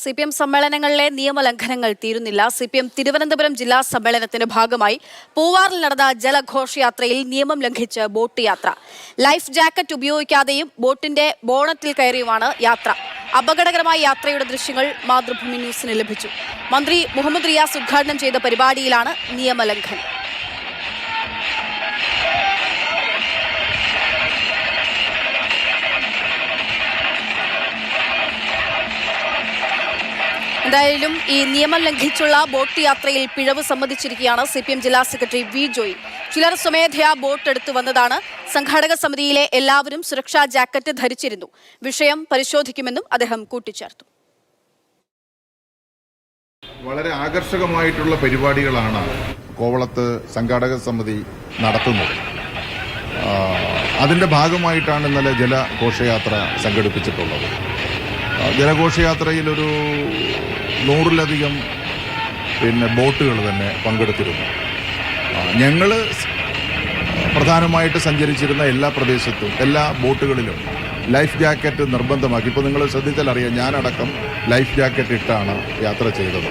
CPM സമ്മേളനങ്ങളിലെ നിയമലംഘനങ്ങൾ തീരുന്നില്ല. CPM Thiruvananthapuram ജില്ലാ സമ്മേളനത്തിന്റെ ഭാഗമായി പൂവാറിൽ നടന്ന ജലഘോഷയാത്രയിൽ നിയമം ലംഘിച്ച് ബോട്ട് യാത്ര. ലൈഫ് ജാക്കറ്റ് ഉപയോഗിക്കാതെയും ബോട്ടിന്റെ ബോണറ്റിൽ കയറിയുമാണ് യാത്ര. അപകടകരമായ യാത്രയുടെ ദൃശ്യങ്ങൾ മാതൃഭൂമി ന്യൂസിന് ലഭിച്ചു. മന്ത്രി മുഹമ്മദ് റിയാസ് ഉദ്ഘാടനം ചെയ്ത പരിപാടിയിലാണ് നിയമലംഘനം. എന്തായാലും ഈ നിയമം ലംഘിച്ചുള്ള ബോട്ട് യാത്രയിൽ പിഴവ് സമ്മതിച്ചിരിക്കുകയാണ് CPM ജില്ലാ സെക്രട്ടറി വി ജോയി. ചിലർ സ്വമേധയാ ബോട്ട് എടുത്തു വന്നതാണ്. സംഘാടക സമിതിയിലെ എല്ലാവരും സുരക്ഷാ ജാക്കറ്റ് ധരിച്ചിരുന്നു. വിഷയം പരിശോധിക്കുമെന്നും അദ്ദേഹം കൂട്ടിച്ചേർത്തു. വളരെ ആകർഷകമായിട്ടുള്ള പരിപാടികളാണ് കോവളത്ത് സംഘാടക സമിതി നടത്തുന്നത്. അതിന്റെ ഭാഗമായിട്ടാണ് ഇന്നലെ ജലഘോഷയാത്ര സംഘടിപ്പിച്ചിട്ടുള്ളത്. ജലഘോഷയാത്രയിൽ ഒരു 100-ലധികം ബോട്ടുകൾ തന്നെ പങ്കെടുത്തിരുന്നു. ഞങ്ങൾ പ്രധാനമായിട്ട് സഞ്ചരിച്ചിരുന്ന എല്ലാ പ്രദേശത്തും എല്ലാ ബോട്ടുകളിലും ലൈഫ് ജാക്കറ്റ് നിർബന്ധമാക്കി. ഇപ്പോൾ നിങ്ങൾ ശ്രദ്ധിച്ചാൽ അറിയാം, ഞാനടക്കം ലൈഫ് ജാക്കറ്റ് ഇട്ടാണ് യാത്ര ചെയ്തത്.